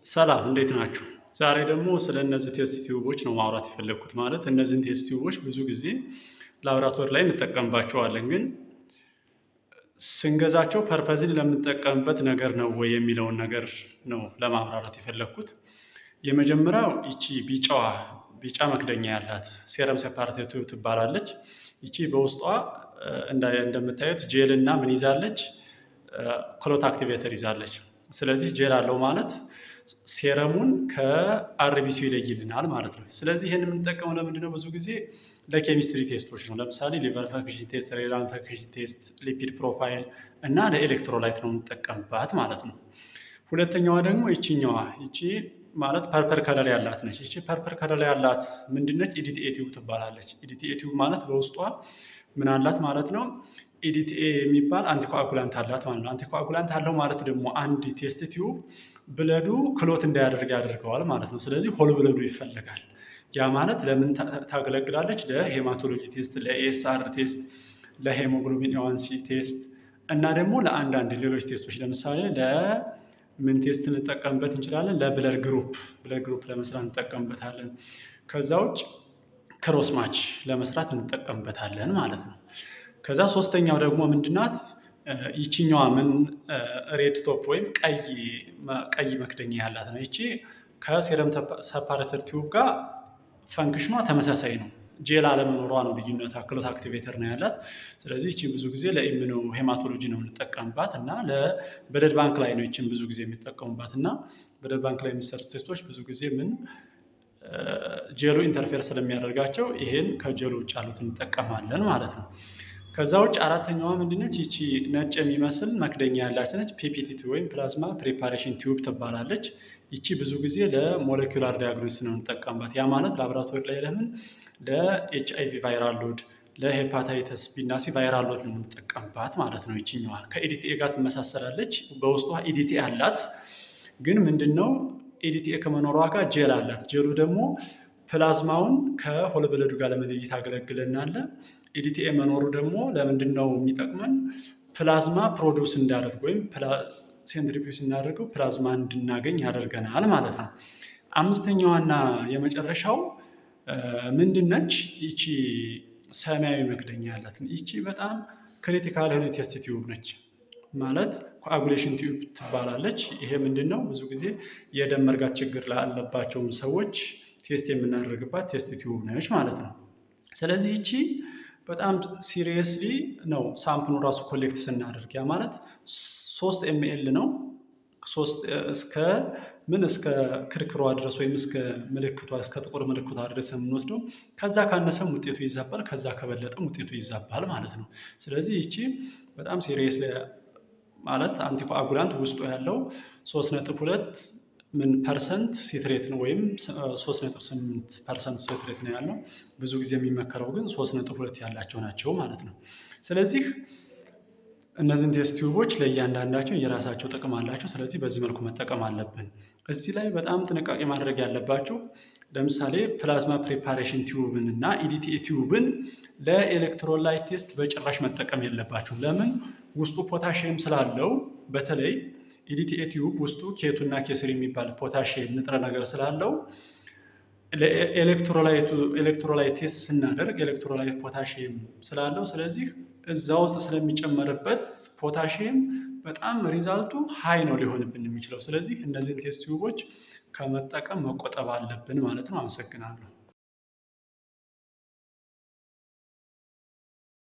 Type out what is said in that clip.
ሰላም እንዴት ናችሁ? ዛሬ ደግሞ ስለ እነዚህ ቴስት ቲዩቦች ነው ማውራት የፈለግኩት። ማለት እነዚህን ቴስት ቲዩቦች ብዙ ጊዜ ላብራቶሪ ላይ እንጠቀምባቸዋለን፣ ግን ስንገዛቸው ፐርፐዝን ለምንጠቀምበት ነገር ነው ወይ የሚለውን ነገር ነው ለማብራራት የፈለግኩት። የመጀመሪያው ይቺ ቢጫ መክደኛ ያላት ሴረም ሴፓሬተር ቲዩብ ትባላለች። ይቺ በውስጧ እንደምታዩት ጄል እና ምን ይዛለች? ክሎት አክቲቬተር ይዛለች። ስለዚህ ጄል አለው ማለት ሴረሙን ከአርቢሲው ይለይልናል ማለት ነው። ስለዚህ ይህን የምንጠቀመው ለምንድነው? ብዙ ጊዜ ለኬሚስትሪ ቴስቶች ነው። ለምሳሌ ሊቨር ፈንክሽን ቴስት፣ ሬናል ፈንክሽን ቴስት፣ ሊፒድ ፕሮፋይል እና ለኤሌክትሮላይት ነው የምንጠቀምባት ማለት ነው። ሁለተኛዋ ደግሞ ይቺ ማለት ፐርፐር ከለር ያላት ነች። ይቺ ፐርፐር ከለር ያላት ምንድነች? ኢዲቲኤ ቲዩብ ትባላለች። ኢዲቲኤ ቲዩብ ማለት በውስጧ ምን አላት ማለት ነው? ኢዲቲኤ የሚባል አንቲኮአጉላንት አላት ማለት ነው። አንቲኮአጉላንት አለው ማለት ደግሞ አንድ ቴስት ቲዩብ ብለዱ ክሎት እንዳያደርግ ያደርገዋል ማለት ነው። ስለዚህ ሆል ብለዱ ይፈልጋል። ያ ማለት ለምን ታገለግላለች? ለሄማቶሎጂ ቴስት፣ ለኤስአር ቴስት፣ ለሄሞግሎቢን ኤዋንሲ ቴስት እና ደግሞ ለአንዳንድ ሌሎች ቴስቶች ለምሳሌ ለምን ቴስት እንጠቀምበት እንችላለን? ለብለድ ግሩፕ ለመስራት እንጠቀምበታለን። ከዛ ውጭ ክሮስ ማች ለመስራት እንጠቀምበታለን ማለት ነው። ከዛ ሶስተኛው ደግሞ ምንድናት? ይቺኛዋ ምን ሬድ ቶፕ ወይም ቀይ መክደኛ ያላት ነው። ይቺ ከሴረም ሰፓሬተር ቲዩብ ጋር ፈንክሽኗ ተመሳሳይ ነው። ጄል አለመኖሯ ነው ልዩነቷ። ክሎት አክቲቬተር ነው ያላት። ስለዚህ ይቺን ብዙ ጊዜ ለኢሚኖ ሄማቶሎጂ ነው የምንጠቀምባት እና በደድ ባንክ ላይ ነው ይቺን ብዙ ጊዜ የሚጠቀሙባት እና በደድ ባንክ ላይ የሚሰሩ ቴስቶች ብዙ ጊዜ ጄሉ ኢንተርፌር ስለሚያደርጋቸው ይሄን ከጄሉ ውጭ ያሉት እንጠቀማለን ማለት ነው። ከዛ ውጭ አራተኛዋ ምንድነች? ይቺ ነጭ የሚመስል መክደኛ ያላት ነች። ፒፒቲቲ ወይም ፕላዝማ ፕሪፓሬሽን ቲዩብ ትባላለች። ይቺ ብዙ ጊዜ ለሞለኪውላር ዲያግኖሲስ ነው እንጠቀምባት። ያ ማለት ላቦራቶሪ ላይ ለምን ለኤችአይቪ ቫይራል ሎድ፣ ለሄፓታይተስ ቢ እና ሲ ቫይራል ሎድ ነው የምንጠቀምባት ማለት ነው። ይችኛዋ ከኢዲቲኤ ጋር ትመሳሰላለች። በውስጧ ኢዲቲኤ አላት። ግን ምንድነው ኢዲቲኤ ከመኖሯ ጋር ጄል አላት። ጄሉ ደግሞ ፕላዝማውን ከሆል ብለዱ ጋር ለመለየት ያገለግለናል። ኢዲቲኤ መኖሩ ደግሞ ለምንድን ነው የሚጠቅመን? ፕላዝማ ፕሮዲውስ እንዳደርግ ወይም ሴንትሪፊውስ እናደርገው ፕላዝማ እንድናገኝ ያደርገናል ማለት ነው። አምስተኛዋና የመጨረሻው ምንድነች? ይቺ ሰማያዊ መክደኛ ያላት ይቺ በጣም ክሪቲካል የሆነ ቴስት ቲዩብ ነች። ማለት ኮአጉሌሽን ቲዩብ ትባላለች። ይሄ ምንድን ነው? ብዙ ጊዜ የደም መርጋት ችግር ላለባቸውን ሰዎች ቴስት የምናደርግባት ቴስት ቲዩብ ነች ማለት ነው። ስለዚህ ይቺ በጣም ሲሪየስሊ ነው ሳምፕሉ ራሱ ኮሌክት ስናደርግ። ያ ማለት 3 ኤምኤል ነው እስከ ክርክሯ ድረስ ወይም እስከ ጥቁር ምልክቷ ድረስ የምንወስደው። ከዛ ካነሰም ውጤቱ ይዛባል፣ ከዛ ከበለጠም ውጤቱ ይዛባል ማለት ነው። ስለዚህ ይቺ በጣም ሲሪየስ ማለት አንቲኮአጉላንት ውስጡ ያለው 3.2 ፐርሰንት ሲትሬት ነው ወይም 3.8% ሲትሬት ነው ያለው። ብዙ ጊዜ የሚመከረው ግን 3.2 ያላቸው ናቸው ማለት ነው። ስለዚህ እነዚህን ቴስት ቲዩቦች ለእያንዳንዳቸው የራሳቸው ጥቅም አላቸው። ስለዚህ በዚህ መልኩ መጠቀም አለብን። እዚህ ላይ በጣም ጥንቃቄ ማድረግ ያለባቸው ለምሳሌ ፕላዝማ ፕሪፓሬሽን ቲዩብን እና ኢዲቲኤ ቲዩብን ለኤሌክትሮላይት ቴስት በጭራሽ መጠቀም የለባቸው። ለምን? ውስጡ ፖታሽየም ስላለው። በተለይ ኢዲቲኤ ቲዩብ ውስጡ ኬቱ እና ኬስሪ የሚባል ፖታሽየም ንጥረ ነገር ስላለው ኤሌክትሮላይት ቴስት ስናደርግ ኤሌክትሮላይት ፖታሽየም ስላለው፣ ስለዚህ እዛ ውስጥ ስለሚጨመርበት ፖታሽየም በጣም ሪዛልቱ ሃይ ነው ሊሆንብን የሚችለው። ስለዚህ እነዚህን ቴስት ቲዩቦች ከመጠቀም መቆጠብ አለብን ማለት ነው። አመሰግናለሁ።